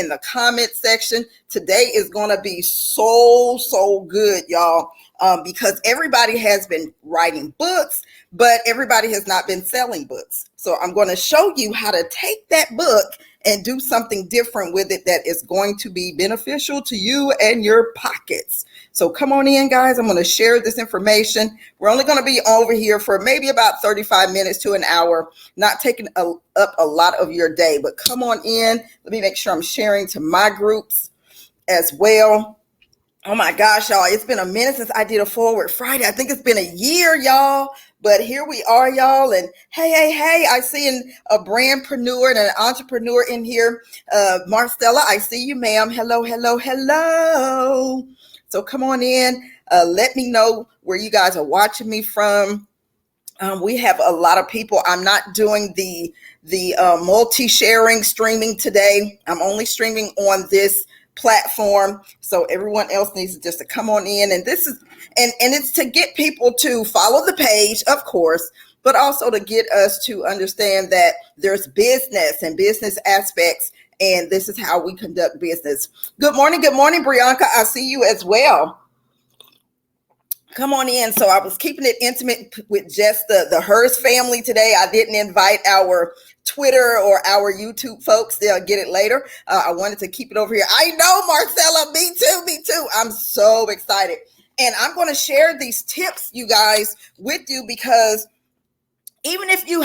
in the comment section. Today is going to be so good, y'all, because everybody has been writing books, but everybody has not been selling books. So I'm going to show you how to take that book and do something different with it that is going to be beneficial to you and your pockets. So come on in, guys. I'm going to share this information. We're only going to be over here for maybe about 35 minutes to an hour, not taking up a lot of your day, but come on in. Let me make sure I'm sharing to my groups as well. Oh my gosh, y'all, it's been a minute since I did a Forward Friday. I think it's been a year, y'all, but here we are, y'all. And hey, I see a brandpreneur and an entrepreneur in here. Marcella, I see you, ma'am. Hello. So come on in. Let me know where you guys are watching me from. We have a lot of people. I'm not doing the multi-sharing streaming today. I'm only streaming on this platform, so everyone else needs just to come on in, and this is and it's to get people to follow the page, of course, but also to get us to understand that there's business and business aspects, and this is how we conduct business. Good morning, Brianka. I see you as well. Come on in. So I was keeping it intimate with just the Hers family today. I didn't invite our Twitter or our YouTube folks. They'll get it later. I wanted to keep it over here. I know, Marcella, me too. I'm so excited. And I'm going to share these tips, you guys, with you, because even if you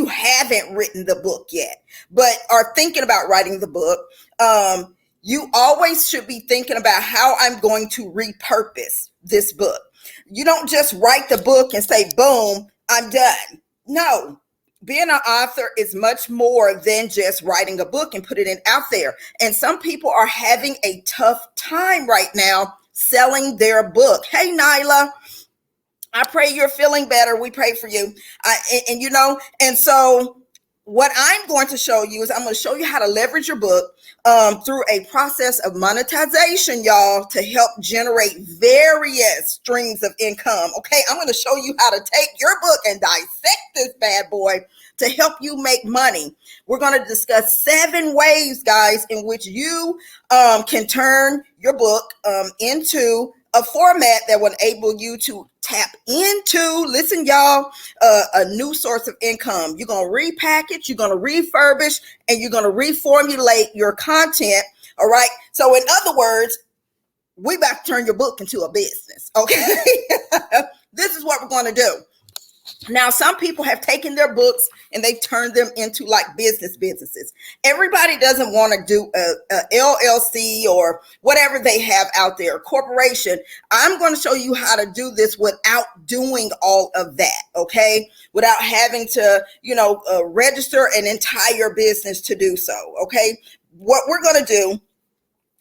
haven't written the book yet, but are thinking about writing the book, you always should be thinking about how I'm going to repurpose this book. You don't just write the book and say, boom, I'm done. No, being an author is much more than just writing a book and putting it out there. And some people are having a tough time right now selling their book. Hey, Nyla, I pray you're feeling better. We pray for you. And so what I'm going to show you is I'm going to show you how to leverage your book through a process of monetization, y'all, to help generate various streams of income. Okay, I'm going to show you how to take your book and dissect this bad boy to help you make money. We're going to discuss 7 ways, guys, in which you can turn your book into a format that will enable you to tap into, listen, y'all, a new source of income. You're going to repackage, you're going to refurbish, and you're going to reformulate your content. All right. So in other words, we about to turn your book into a business. Okay. This is what we're going to do. Now, some people have taken their books and they've turned them into like businesses. Everybody doesn't want to do a LLC or whatever they have out there, corporation. I'm going to show you how to do this without doing all of that, okay? Without having to, register an entire business to do so, okay? What we're going to do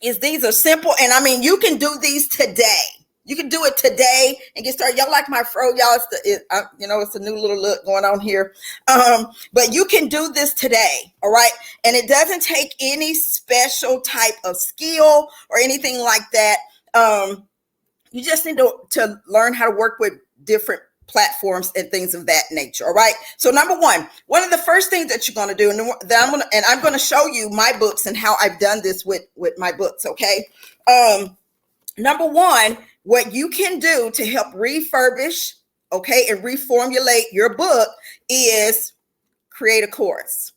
is these are simple, and I mean, you can do these today. You can do it today and get started. Y'all like my fro, y'all. It's a new little look going on here. But you can do this today, all right? And it doesn't take any special type of skill or anything like that. You just need to learn how to work with different platforms and things of that nature, all right? So number one of the first things that you're going to do, and I'm going to show you my books and how I've done this with my books, okay? Number one, what you can do to help refurbish, okay, and reformulate your book is create a course,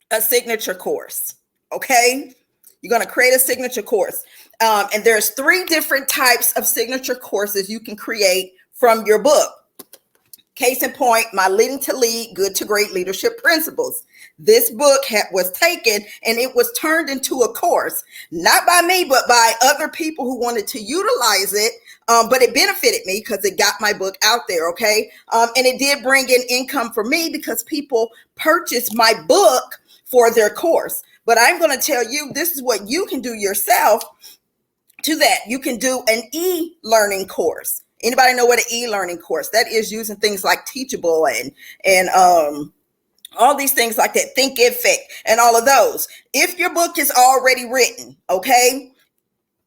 a signature course, okay? You're going to create a signature course. And there's 3 different types of signature courses you can create from your book. Case in point, my Leading to Lead, Good to Great Leadership Principles. This book was taken and it was turned into a course, not by me, but by other people who wanted to utilize it. But it benefited me because it got my book out there, okay? And it did bring in income for me because people purchased my book for their course. But I'm going to tell you, this is what you can do yourself to that. You can do an e-learning course. Anybody know what an e-learning course? That is using things like Teachable and all these things like that, Thinkific and all of those. If your book is already written, okay,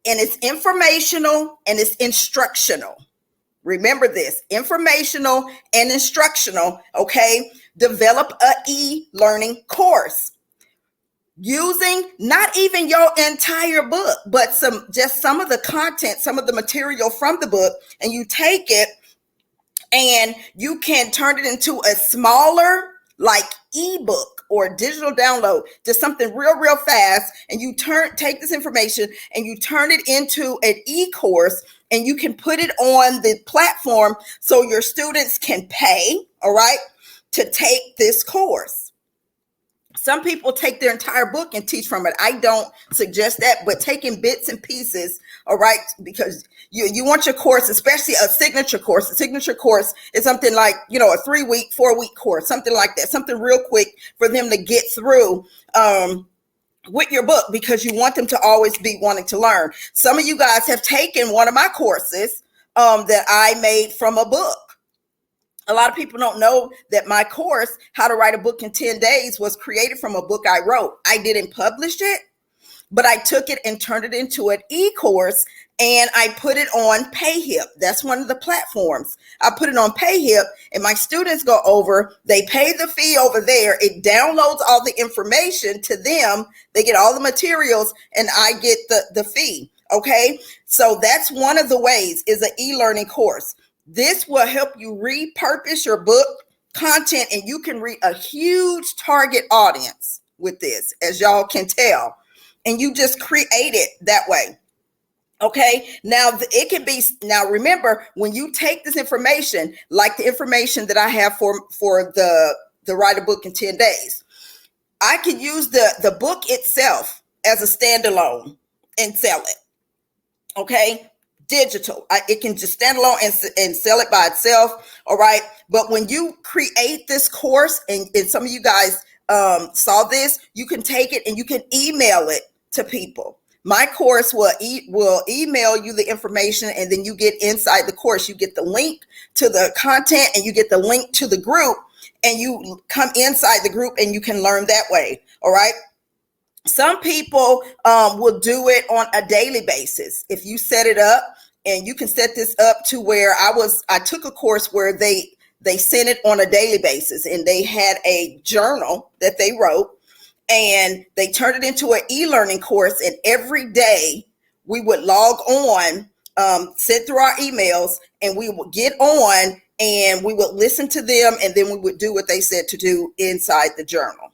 and it's informational and it's instructional. Remember this, informational and instructional, okay? Develop an e-learning course. using not even your entire book, but some of the content, some of the material from the book, and you take it and you can turn it into a smaller, like, ebook or digital download, just something real fast, and you take this information and you turn it into an e-course, and you can put it on the platform so your students can pay, all right, to take this course. Some people take their entire book and teach from it. I don't suggest that, but taking bits and pieces, all right, because you want your course, especially a signature course. A signature course is something like, a 3-week, 4-week course, something like that, something real quick for them to get through with your book, because you want them to always be wanting to learn. Some of you guys have taken one of my courses that I made from a book. A lot of people don't know that my course, How to Write a Book in 10 Days, was created from a book I wrote. I didn't publish it, but I took it and turned it into an e-course, and I put it on PayHip. That's one of the platforms. I put it on PayHip, and my students go over, they pay the fee over there. It downloads all the information to them. They get all the materials, and I get the fee. Okay, so that's one of the ways, is an e-learning course. This will help you repurpose your book content, and you can reach a huge target audience with this, as y'all can tell, and you just create it that way. Okay, now it can be, now remember, when you take this information, like the information that I have for the Write a Book in 10 Days, I can use the book itself as a standalone and sell it. Okay, digital. It can just stand alone and sell it by itself. All right. But when you create this course, and some of you guys saw this, you can take it and you can email it to people. My course will email you the information, and then you get inside the course. You get the link to the content, and you get the link to the group, and you come inside the group and you can learn that way. All right. Some people will do it on a daily basis. If you set it up, and you can set this up to where I took a course where they sent it on a daily basis, and they had a journal that they wrote, and they turned it into an e-learning course. And every day we would log on, send through our emails, and we would get on and we would listen to them, and then we would do what they said to do inside the journal.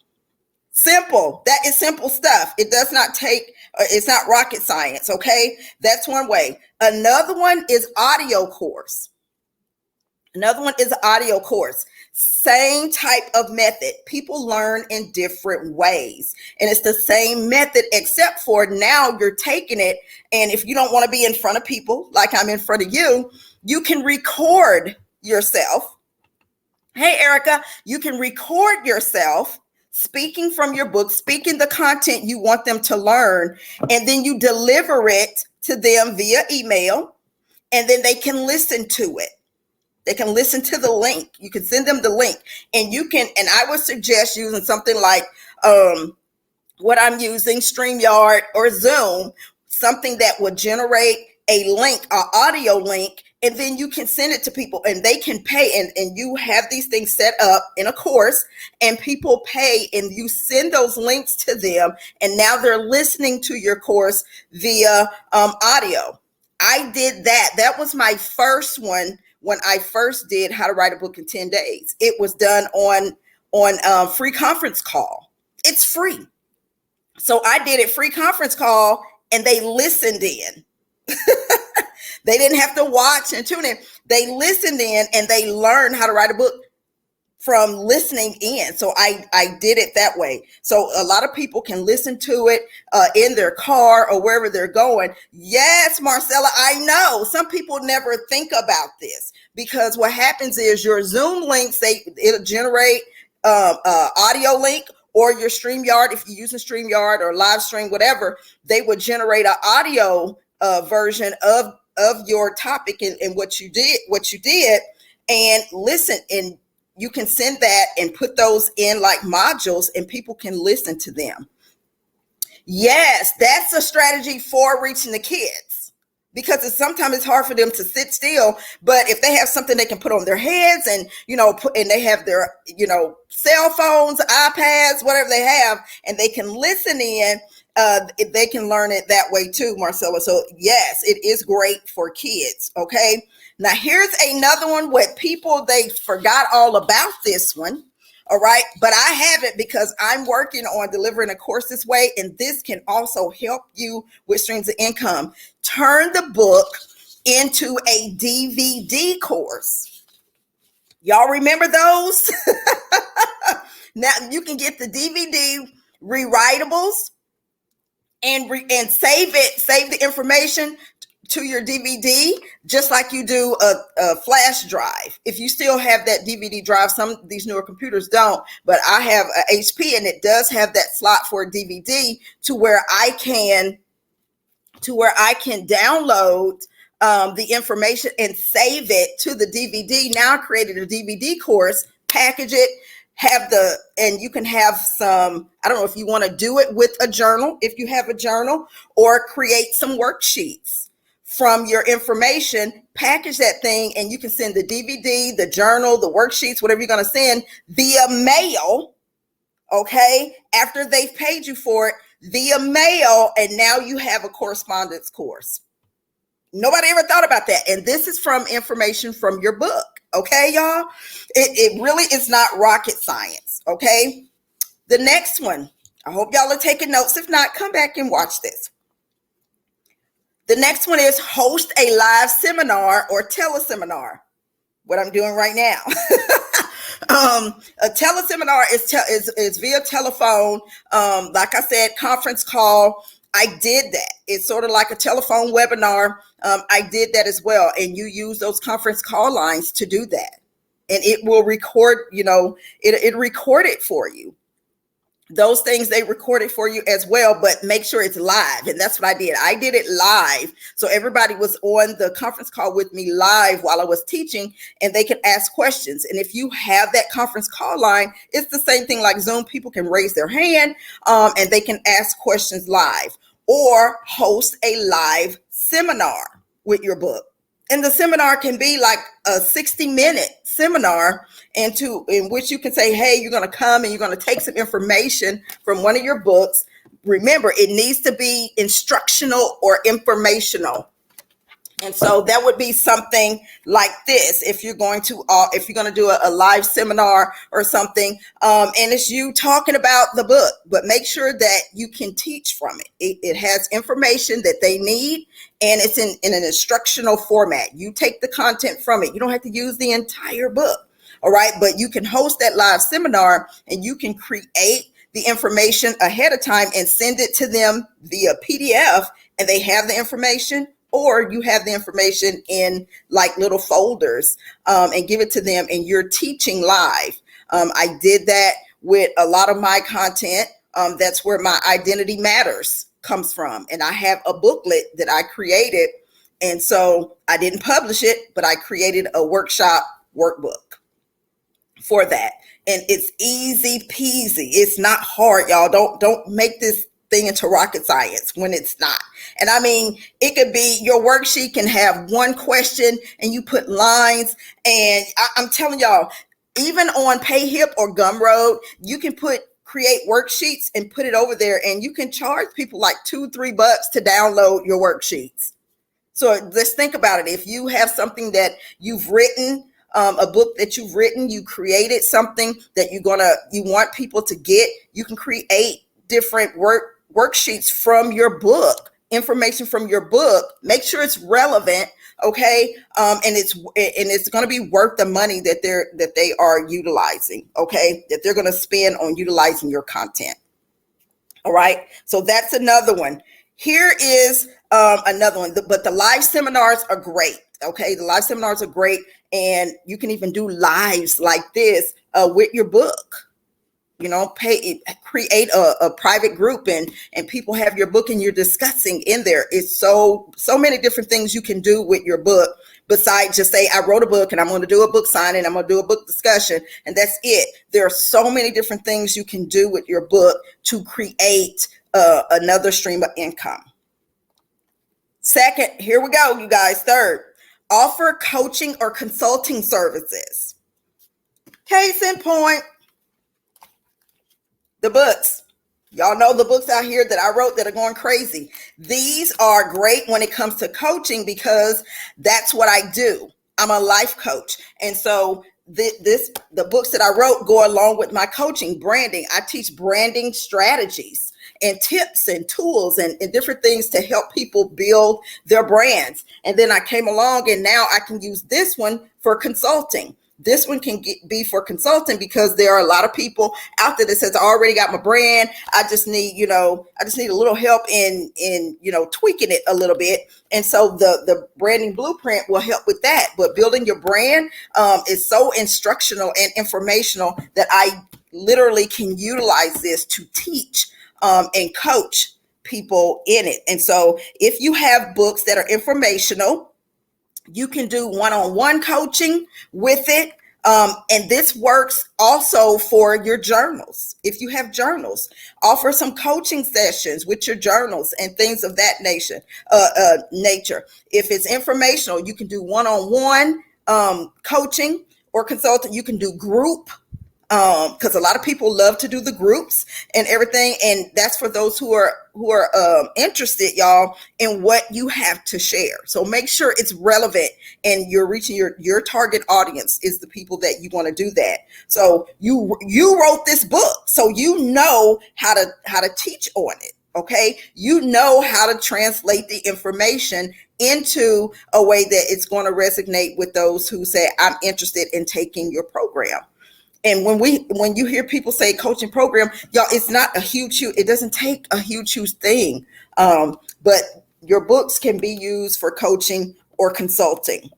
Simple. That is simple stuff. It does not take, it's not rocket science. Okay. That's one way. Another one is audio course. Same type of method. People learn in different ways. And it's the same method, except for now you're taking it. And if you don't want to be in front of people, like I'm in front of you, you can record yourself. Hey, Erica, you can record yourself speaking from your book, speaking the content you want them to learn, and then you deliver it to them via email, and then they can listen to it. They can listen to the link. You can send them the link, and I would suggest using something like what I'm using, StreamYard or Zoom, something that would generate a link, an audio link, and then you can send it to people and they can pay. And you have these things set up in a course, and people pay, and you send those links to them, and now they're listening to your course via audio. I did that. That was my first one when I first did How to Write a Book in 10 Days. It was done on free conference call. It's free. So I did it free conference call, and they listened in. They didn't have to watch and tune in. They listened in, and they learned how to write a book from listening in. So I did it that way. So a lot of people can listen to it in their car or wherever they're going. Yes, Marcella, I know some people never think about this, because what happens is your Zoom links, it'll generate audio link, or your StreamYard, if you're using StreamYard or live stream, whatever, they would generate an audio version of your topic and what you did, and listen, and you can send that and put those in like modules, and people can listen to them. Yes, that's a strategy for reaching the kids. because sometimes it's hard for them to sit still. But if they have something they can put on their heads, and and they have their cell phones, iPads, whatever they have, and they can listen in, they can learn it that way too, Marcella. So yes, it is great for kids. Okay, now here's another one where they forgot all about this one. All right, but I have it because I'm working on delivering a course this way, and this can also help you with streams of income. Turn the book into a DVD course. Y'all remember those? Now you can get the DVD rewritables and save the information to your DVD, just like you do a flash drive. If you still have that DVD drive, some of these newer computers don't, but I have a HP and it does have that slot for a DVD to where I can download the information and save it to the DVD. Now I created a DVD course, package it, and you can have some, I don't know if you want to do it with a journal, if you have a journal, or create some worksheets from your information, package that thing, and you can send the DVD, the journal, the worksheets, whatever you're going to send via mail, okay, after they've paid you for it, via mail, and now you have a correspondence course. Nobody ever thought about that. And this is from information from your book, okay, y'all? It really is not rocket science, okay? The next one, I hope y'all are taking notes. If not, come back and watch this. The next one is host a live seminar or teleseminar, what I'm doing right now. A teleseminar is via telephone. Like I said, conference call. I did that. It's sort of like a telephone webinar. I did that as well. And you use those conference call lines to do that. And it will record, it record it for you. Those things, they record it for you as well, but make sure it's live. And that's what I did. I did it live. So everybody was on the conference call with me live while I was teaching, and they could ask questions. And if you have that conference call line, it's the same thing like Zoom. People can raise their hand and they can ask questions live, or host a live seminar with your book. And the seminar can be like a 60-minute seminar in which you can say, hey, you're going to come and you're going to take some information from one of your books. Remember, it needs to be instructional or informational. And so that would be something like this if you're going to do a live seminar or something, and it's you talking about the book, but make sure that you can teach from it. It has information that they need, and it's in an instructional format. You take the content from it. You don't have to use the entire book, all right? But you can host that live seminar, and you can create the information ahead of time and send it to them via PDF, and they have the information. Or you have the information in like little folders and give it to them, and you're teaching live. I did that with a lot of my content. That's where my identity matters comes from. And I have a booklet that I created. And so I didn't publish it, but I created a workshop workbook for that. And it's easy peasy. It's not hard, y'all. Don't make this thing into rocket science when it's not. And I mean, it could be your worksheet can have one question and you put lines. And I'm telling y'all, even on PayHip or Gumroad, you can create worksheets and put it over there, and you can charge people like $2-3 to download your worksheets. So let's think about it. If you have something that you've written, a book that you've written, you created something that you want people to get, you can create different worksheets from your book, information from your book. Make sure it's relevant, okay? And it's going to be worth the money that they are utilizing, okay? That they're going to spend on utilizing your content. All right. So that's another one. Here is another one. But the live seminars are great. Okay, the live seminars are great, and you can even do lives like this with your book. Create a private group and people have your book and you're discussing in there. It's so many different things you can do with your book besides just say, I wrote a book and I'm going to do a book signing, I'm going to do a book discussion, and that's it. There are so many different things you can do with your book to create another stream of income. Second, here we go, you guys. Third, offer coaching or consulting services. Case in point, the books. Y'all know the books out here that I wrote that are going crazy. These are great when it comes to coaching because that's what I do. I'm a life coach. And so the books that I wrote go along with my coaching, branding. I teach branding strategies and tips and tools and different things to help people build their brands. And then I came along and now I can use this one for consulting. This one can be for consulting because there are a lot of people out there that says, I already got my brand. I just need a little help in tweaking it a little bit. And so the branding blueprint will help with that. But building your brand is so instructional and informational that I literally can utilize this to teach and coach people in it. And so if you have books that are informational, you can do one-on-one coaching with it. And this works also for your journals. If you have journals, offer some coaching sessions with your journals and things of that nature. If it's informational, you can do one-on-one coaching or consulting. You can do group because a lot of people love to do the groups and everything, and that's for those who are interested, y'all, in what you have to share. So make sure it's relevant and you're reaching your target audience is the people that you want to do that. So you wrote this book, so you know how to teach on it. Okay, you know how to translate the information into a way that it's going to resonate with those who say, I'm interested in taking your program. And when you hear people say coaching program, y'all, it's not it doesn't take a huge thing. But your books can be used for coaching or consulting.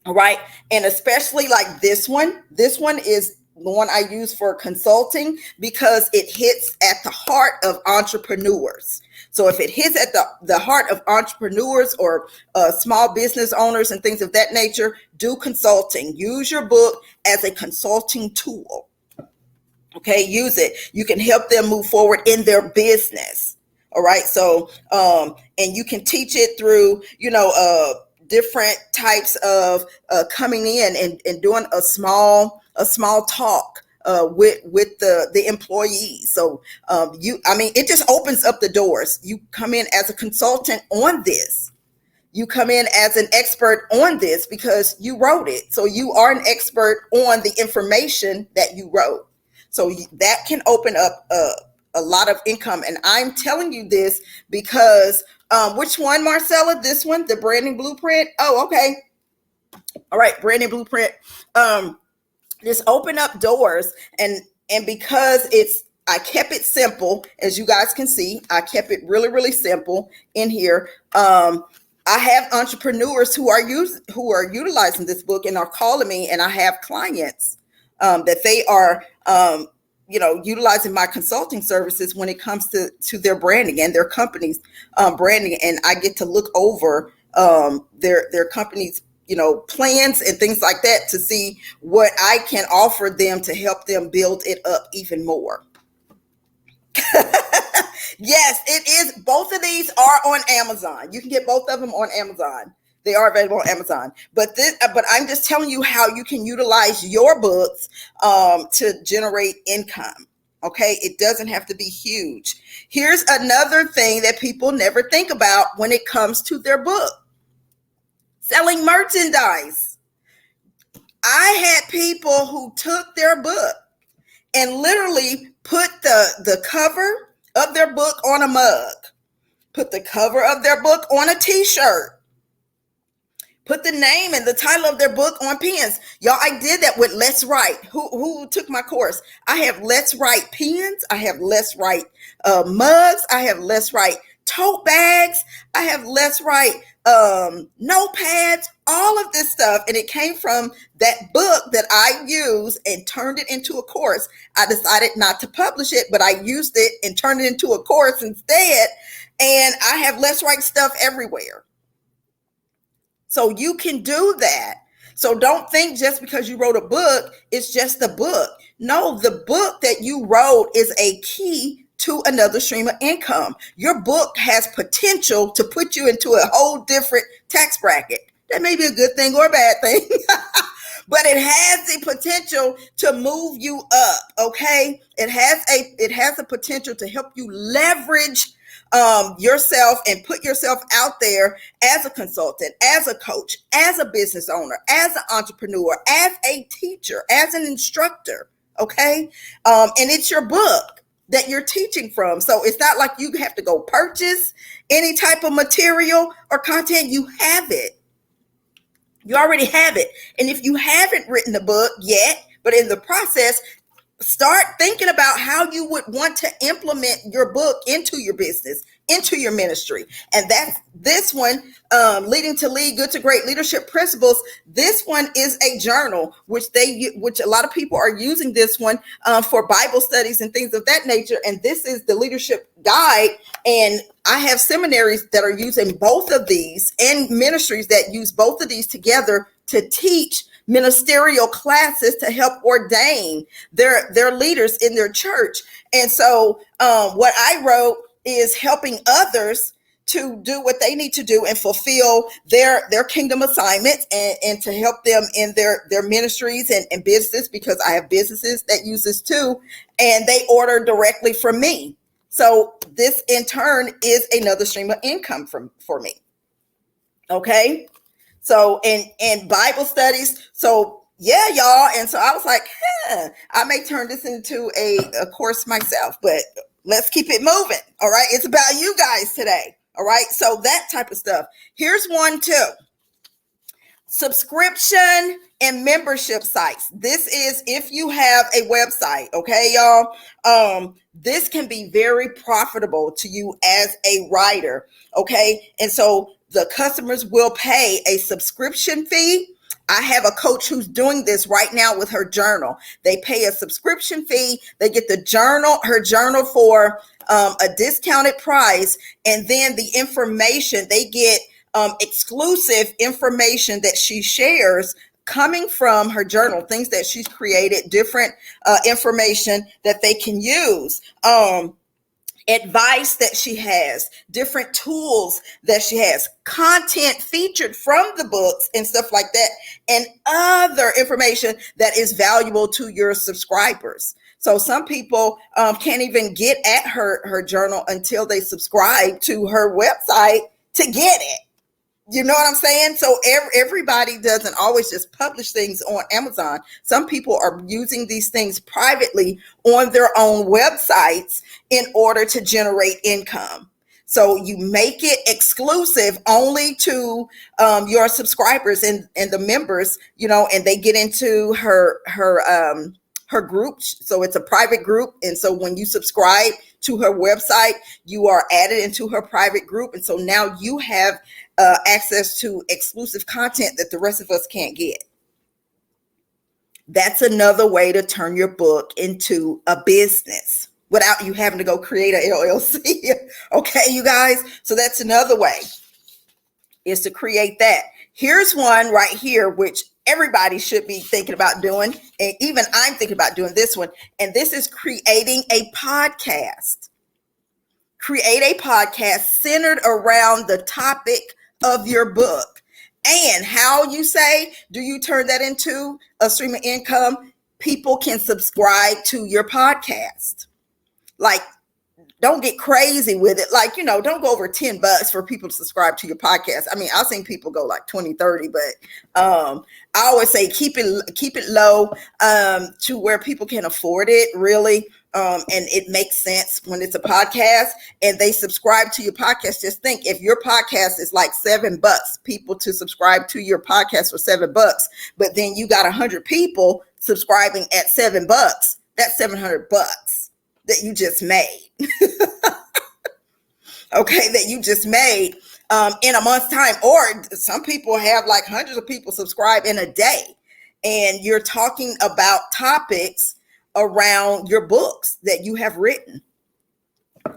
All right. And especially like this one is the one I use for consulting because it hits at the heart of entrepreneurs. So if it hits at the heart of entrepreneurs or small business owners and things of that nature, do consulting. Use your book as a consulting tool. Okay, use it. You can help them move forward in their business. All right. So, and you can teach it through, different types of coming in and doing a small talk with the employees. So it just opens up the doors. You come in as a consultant on this. You come in as an expert on this because you wrote it. So you are an expert on the information that you wrote. So that can open up a lot of income. And I'm telling you this because which one, Marcella? This one, the branding blueprint? Oh, okay. All right, branding blueprint. Just open up doors and because I kept it simple, as you guys can see, I kept it really, really simple in here. I have entrepreneurs who are utilizing this book and are calling me, and I have clients that they are utilizing my consulting services when it comes to their branding and their company's branding, and I get to look over their company's plans and things like that to see what I can offer them to help them build it up even more. Yes, it is. Both of these are on Amazon. You can get both of them on Amazon. They are available on Amazon. But I'm just telling you how you can utilize your books to generate income. Okay, it doesn't have to be huge. Here's another thing that people never think about when it comes to their book. Selling merchandise. I had people who took their book and literally put the cover of their book on a mug, put the cover of their book on a t-shirt, put the name and the title of their book on pens. Y'all, I did that with Let's Write. Who took my course? I have Let's Write pens. I have Let's Write mugs. I have Let's Write tote bags. I have Let's Write notepads, all of this stuff. And it came from that book that I used and turned it into a course. I decided not to publish it, but I used it and turned it into a course instead. And I have Let's Write stuff everywhere. So you can do that. So don't think just because you wrote a book, it's just a book. No, the book that you wrote is a key to another stream of income. Your book has potential to put you into a whole different tax bracket. That may be a good thing or a bad thing, but it has the potential to move you up. Okay, it has a potential to help you leverage yourself and put yourself out there as a consultant, as a coach, as a business owner, as an entrepreneur, as a teacher, as an instructor. Okay, and it's your book that you're teaching from. So it's not like you have to go purchase any type of material or content. You have it. You already have it. And if you haven't written the book yet, but in the process, start thinking about how you would want to implement your book into your business, into your ministry. And that's this one, Leading to Lead, Good to Great Leadership Principles. This one is a journal, which a lot of people are using this one for Bible studies and things of that nature. And this is the leadership guide. And I have seminaries that are using both of these and ministries that use both of these together to teach ministerial classes to help ordain their leaders in their church. And so what I wrote is helping others to do what they need to do and fulfill their kingdom assignments and to help them in their ministries and business, because I have businesses that use this too, and they order directly from me. So this in turn is another stream of income for me. Okay. So, and Bible studies. So yeah, y'all. And so I was like, I may turn this into a course myself, but let's keep it moving. All right. It's about you guys today. All right. So that type of stuff. Here's one too. Subscription and membership sites. This is if you have a website. Okay, y'all. This can be very profitable to you as a writer. Okay. And so the customers will pay a subscription fee. I have a coach who's doing this right now with her journal. They pay a subscription fee. They get her journal for a discounted price. And then the information, they get exclusive information that she shares coming from her journal, things that she's created, different information that they can use. Advice that she has, different tools that she has, content featured from the books and stuff like that, and other information that is valuable to your subscribers. So some people can't even get at her journal until they subscribe to her website to get it. You know what I'm saying? So everybody doesn't always just publish things on Amazon. Some people are using these things privately on their own websites in order to generate income. So you make it exclusive only to your subscribers and the members, you know, and they get into her group. So it's a private group. And so when you subscribe to her website, you are added into her private group. And so now you have access to exclusive content that the rest of us can't get. That's another way to turn your book into a business without you having to go create a LLC. Okay, you guys. So that's another way, is to create that. Here's one right here, which everybody should be thinking about doing. And even I'm thinking about doing this one. And this is creating a podcast. Create a podcast centered around the topic of your book. And how you say, do you turn that into a stream of income? People can subscribe to your podcast. Like, don't get crazy with it. Like, you know, don't go over $10 for people to subscribe to your podcast. I mean, I've seen people go like 20, 30, but I always say keep it low to where people can afford it, really. And it makes sense when it's a podcast and they subscribe to your podcast. Just think, if your podcast is like $7, people to subscribe to your podcast for $7, but then you got 100 people subscribing at $7, that's $700 that you just made. Okay, that you just made in a month's time. Or some people have like hundreds of people subscribe in a day, and you're talking about topics around your books that you have written.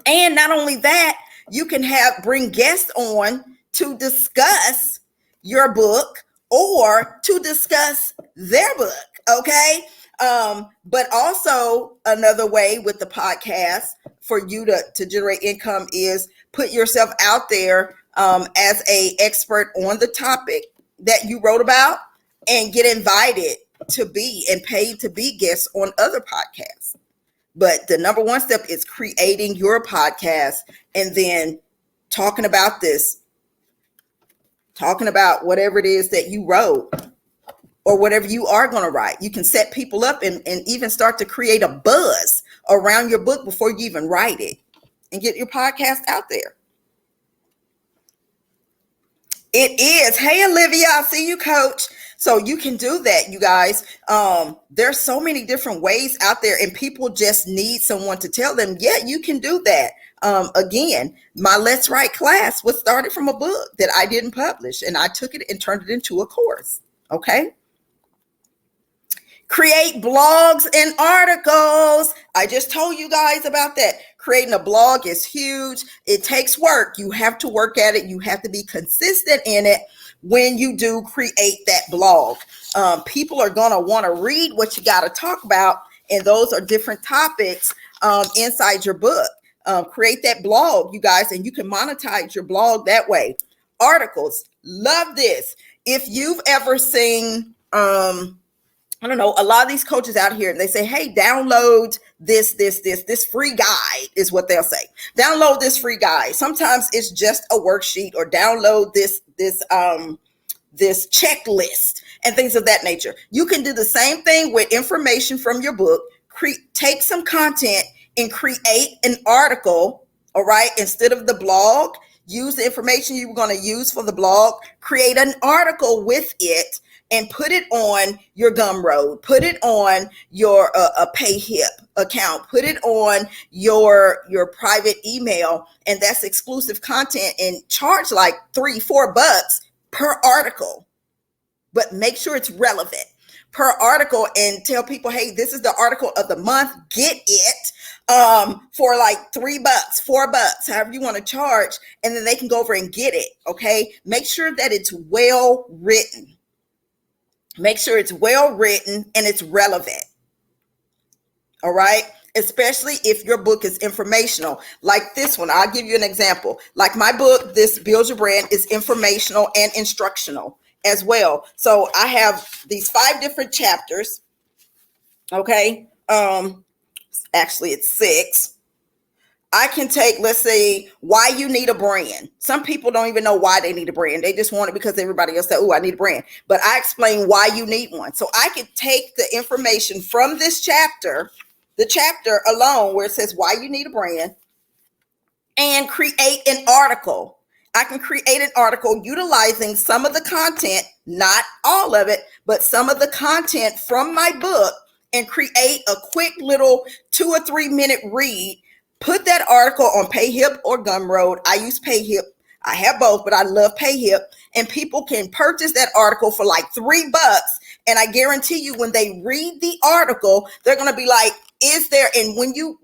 And not only that, you can bring guests on to discuss your book or to discuss their book. Okay. But also another way with the podcast for you to generate income is put yourself out there as a expert on the topic that you wrote about and get invited to be and paid to be guests on other podcasts. But the number one step is creating your podcast and then talking about whatever it is that you wrote or whatever you are going to write. You can set people up and even start to create a buzz around your book before you even write it and get your podcast out there. It is. Hey, Olivia, I see you, coach. So you can do that, you guys. There's so many different ways out there and people just need someone to tell them, yeah, you can do that. Again, my Let's Write class was started from a book that I didn't publish and I took it and turned it into a course. Okay. Create blogs and articles. I just told you guys about that. Creating a blog is huge. It takes work. You have to work at it. You have to be consistent in it when you do create that blog. People are going to want to read what you got to talk about, and those are different topics inside your book. Create that blog, you guys, and you can monetize your blog that way. Articles. Love this. If you've ever seen I don't know, a lot of these coaches out here, they say, hey, download this free guide is what they'll say. Download this free guide. Sometimes it's just a worksheet, or download this checklist and things of that nature. You can do the same thing with information from your book. Take some content and create an article, all right? Instead of the blog, use the information you were going to use for the blog, create an article with it, and put it on your Gumroad, put it on your a PayHip account, put it on your private email, and that's exclusive content, and charge like $3-4 per article. But make sure it's relevant per article and tell people, hey, this is the article of the month. Get it for like $3, $4, however you want to charge, and then they can go over and get it. Okay. Make sure that it's well written. Make sure it's well written and it's relevant. All right. Especially if your book is informational, like this one. I'll give you an example. Like my book, this Build Your Brand, is informational and instructional as well. So I have these 5 different chapters. Okay. Actually it's 6. I can take, let's say, why you need a brand. Some people don't even know why they need a brand. They just want it because everybody else said, oh, I need a brand. But I explain why you need one. So I could take the information from this chapter, the chapter alone where it says why you need a brand, and create an article. I can create an article utilizing some of the content, not all of it, but some of the content from my book, and create a quick little 2 or 3 minute read. Put that article on PayHip or Gumroad. I use PayHip. I have both, but I love PayHip. And people can purchase that article for like $3. And I guarantee you, when they read the article, they're going to be like, is there? And when you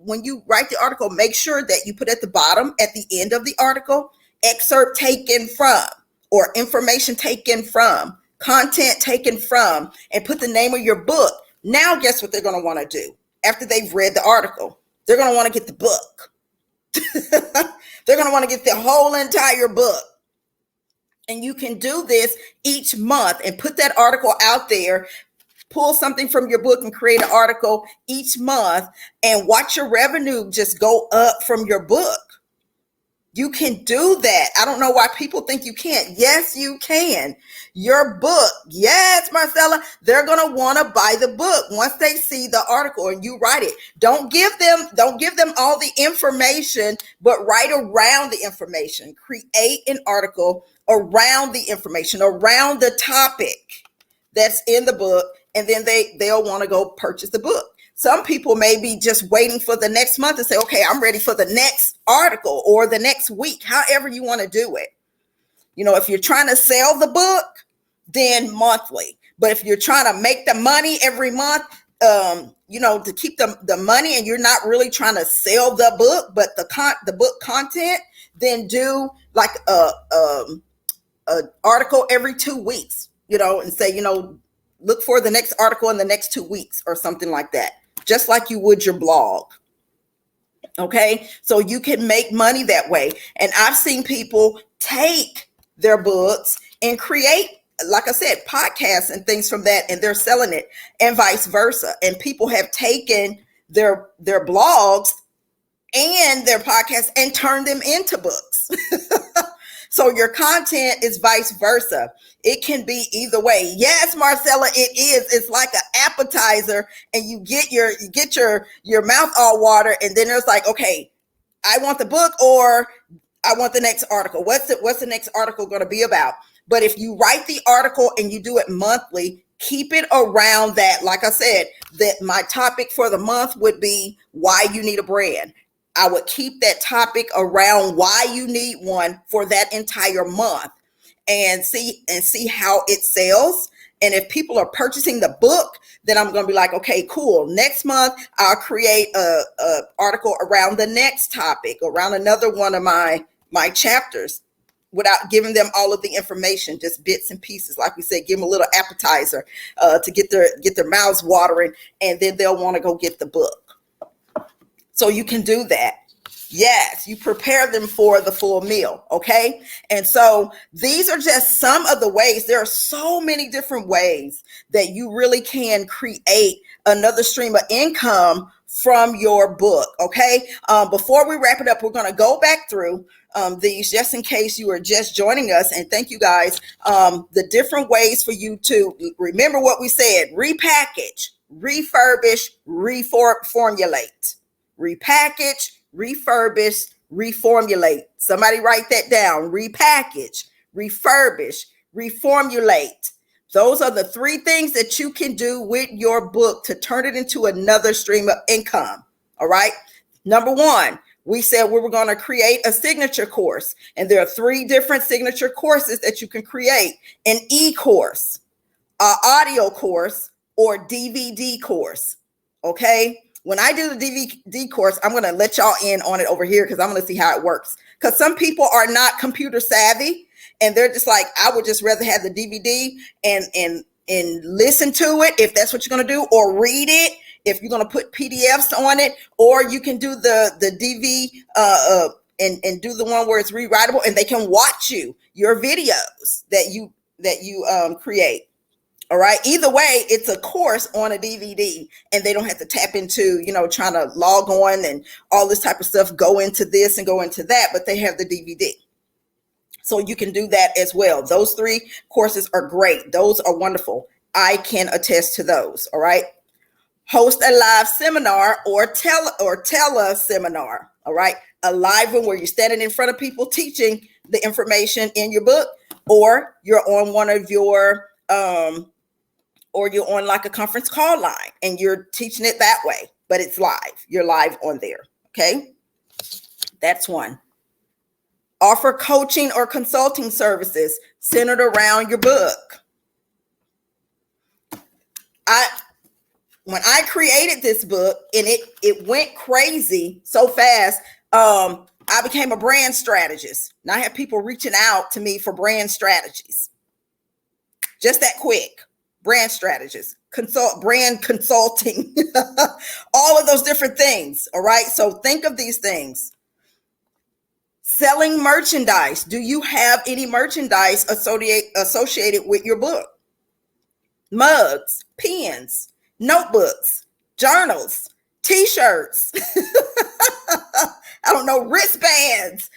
write the article, make sure that you put at the bottom, at the end of the article, excerpt taken from, or information taken from, content taken from, and put the name of your book. Now, guess what they're going to want to do after they've read the article? They're going to want to get the book. They're going to want to get the whole entire book. And you can do this each month and put that article out there. Pull something from your book and create an article each month and watch your revenue just go up from your book. You can do that. I don't know why people think you can't. Yes, you can. Your book. Yes, Marcella. They're going to want to buy the book once they see the article and you write it. Don't give them all the information, but write around the information. Create an article around the information, around the topic that's in the book, and then they'll want to go purchase the book. Some people may be just waiting for the next month and say, okay, I'm ready for the next article or the next week, however you want to do it. You know, if you're trying to sell the book, then monthly. But if you're trying to make the money every month, to keep the money, and you're not really trying to sell the book, but the book content, then do like a article every 2 weeks, and say, look for the next article in the next 2 weeks or something like that, just like you would your blog. Okay, so you can make money that way. And I've seen people take their books and create, like I said, podcasts and things from that, and they're selling it, and vice versa. And people have taken their blogs and their podcasts and turned them into books. So your content is vice versa. It can be either way. Yes, Marcella, it is. It's like an appetizer, and you get your mouth all water, and then there's like, okay, I want the book or I want the next article. What's the next article going to be about? But if you write the article and you do it monthly, keep it around that. Like I said, that my topic for the month would be why you need a brand. I would keep that topic around why you need one for that entire month, and see how it sells. And if people are purchasing the book, then I'm going to be like, okay, cool. Next month, I'll create a article around the next topic, around another one of my chapters, without giving them all of the information, just bits and pieces. Like we said, give them a little appetizer to get their mouths watering, and then they'll want to go get the book. So you can do that. Yes, you prepare them for the full meal, okay? And so these are just some of the ways. There are so many different ways that you really can create another stream of income from your book, okay? Before we wrap it up, we're going to go back through these just in case you are just joining us. And thank you guys. The different ways for you to remember what we said: repackage, refurbish, reformulate. Repackage, refurbish, reformulate. Somebody write that down. Repackage, refurbish, reformulate. Those are the 3 things that you can do with your book to turn it into another stream of income. All right. Number 1, we said we were going to create a signature course, and there are 3 different signature courses that you can create: an e-course, an audio course, or DVD course. Okay. When I do the DVD course, I'm going to let y'all in on it over here, because I'm going to see how it works. Because some people are not computer savvy, and they're just like, I would just rather have the DVD and listen to it if that's what you're going to do, or read it if you're going to put PDFs on it, or you can do the DV and do the one where it's rewritable, and they can watch your videos that you create. All right. Either way, it's a course on a DVD, and they don't have to tap into, trying to log on and all this type of stuff, go into this and go into that, but they have the DVD. So you can do that as well. Those 3 courses are great. Those are wonderful. I can attest to those. All right. Host a live seminar or tell a seminar. All right. A live one where you're standing in front of people teaching the information in your book, or you're on one of your, or you're on like a conference call line and you're teaching it that way, but it's live. You're live on there. Okay. That's one. Offer coaching or consulting services centered around your book. When I created this book, and it went crazy so fast, I became a brand strategist. Now I have people reaching out to me for brand strategies. Just that quick. Brand strategist, brand consulting, all of those different things. All right. So think of these things. Selling merchandise. Do you have any merchandise associated with your book? Mugs, pens, notebooks, journals, t-shirts, I don't know, wristbands,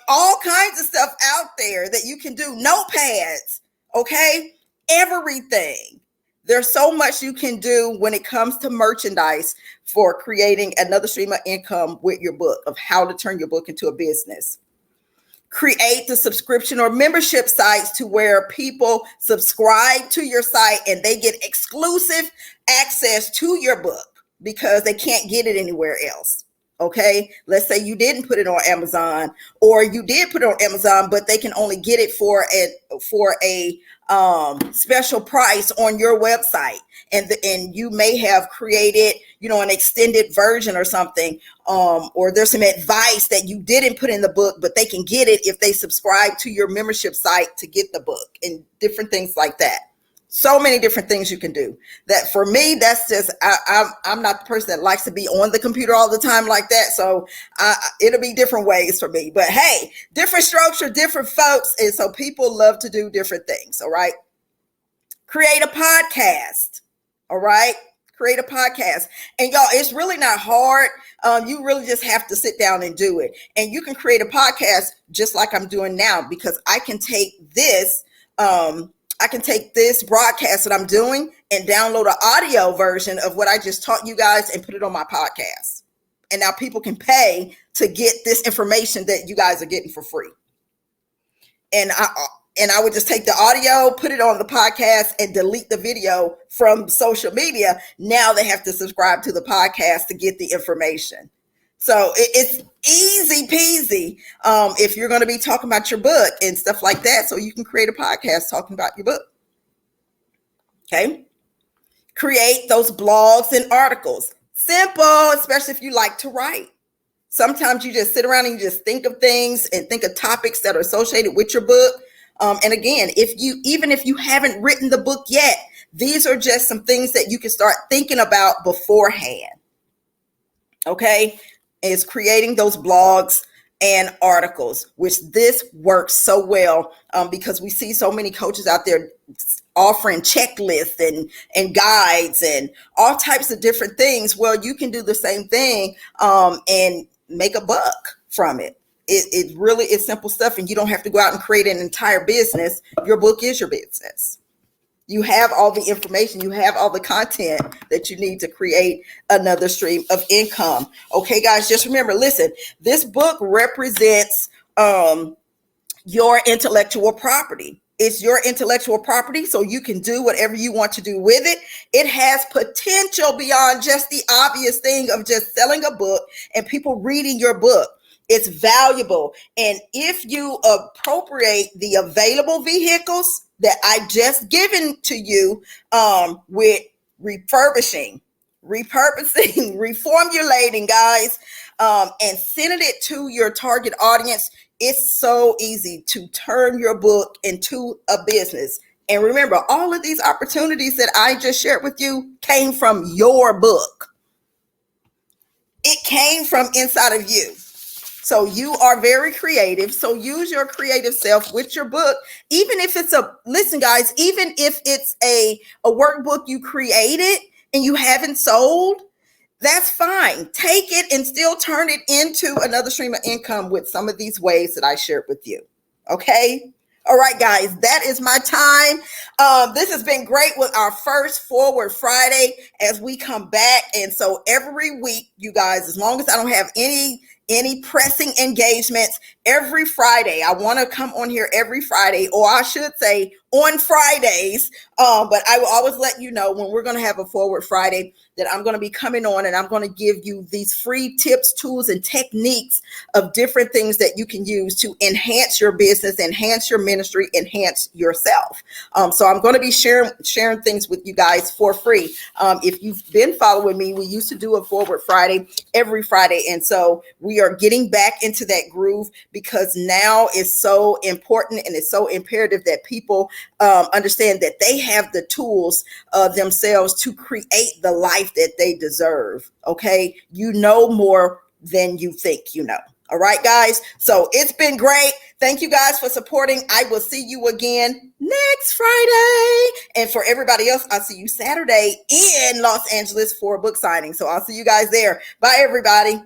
all kinds of stuff out there that you can do. Notepads. Okay. Everything. There's so much you can do when it comes to merchandise for creating another stream of income with your book, of how to turn your book into a business. Create the subscription or membership sites to where people subscribe to your site and they get exclusive access to your book because they can't get it anywhere else. Okay, let's say you didn't put it on Amazon, or you did put it on Amazon, but they can only get it for a special price on your website, and you may have created, an extended version or something, or there's some advice that you didn't put in the book, but they can get it if they subscribe to your membership site to get the book, and different things like that. So many different things you can do. That for me, that's just I'm not the person that likes to be on the computer all the time like that. So it'll be different ways for me. But hey, different strokes for different folks, and so people love to do different things. All right, create a podcast. All right, create a podcast, and y'all, it's really not hard. You really just have to sit down and do it, and you can create a podcast just like I'm doing now because I can take this. I can take this broadcast that I'm doing and download an audio version of what I just taught you guys and put it on my podcast. And now people can pay to get this information that you guys are getting for free. And I would just take the audio, put it on the podcast, and delete the video from social media. Now they have to subscribe to the podcast to get the information. So it's easy peasy if you're going to be talking about your book and stuff like that. So you can create a podcast talking about your book. Okay. Create those blogs and articles. Simple, especially if you like to write. Sometimes you just sit around and you just think of things and think of topics that are associated with your book. And again, even if you haven't written the book yet, these are just some things that you can start thinking about beforehand. Okay. Is creating those blogs and articles, which this works so well because we see so many coaches out there offering checklists and guides and all types of different things. Well, you can do the same thing and make a buck from it. It really is simple stuff, and you don't have to go out and create an entire business. Your book is your business. You have all the information, you have all the content that you need to create another stream of income. Okay, guys, just remember, listen, this book represents your intellectual property. It's your intellectual property, so you can do whatever you want to do with it. It has potential beyond just the obvious thing of just selling a book and people reading your book. It's valuable. And if you appropriate the available vehicles that I just given to you with repurposing, reformulating, guys, and sending it to your target audience, it's so easy to turn your book into a business. And remember, all of these opportunities that I just shared with you came from your book. It came from inside of you. So you are very creative. So use your creative self with your book. Even if it's listen, guys, even if it's a workbook you created and you haven't sold, that's fine. Take it and still turn it into another stream of income with some of these ways that I shared with you. Okay. All right, guys, that is my time. This has been great with our first Forward Friday as we come back. And so every week, you guys, as long as I don't have any pressing engagements, every Friday, I want to come on here every Friday, or I should say on Fridays. But I will always let you know when we're going to have a Forward Friday that I'm going to be coming on, and I'm going to give you these free tips, tools, and techniques of different things that you can use to enhance your business, enhance your ministry, enhance yourself. So I'm going to be sharing things with you guys for free. If you've been following me, we used to do a Forward Friday every Friday. And so we are getting back into that groove because now it's so important and it's so imperative that people understand that they have the tools themselves to create the life that they deserve. Okay. You know more than you think you know. All right, guys. So it's been great. Thank you guys for supporting. I will see you again next Friday. And for everybody else, I'll see you Saturday in Los Angeles for a book signing. So I'll see you guys there. Bye, everybody.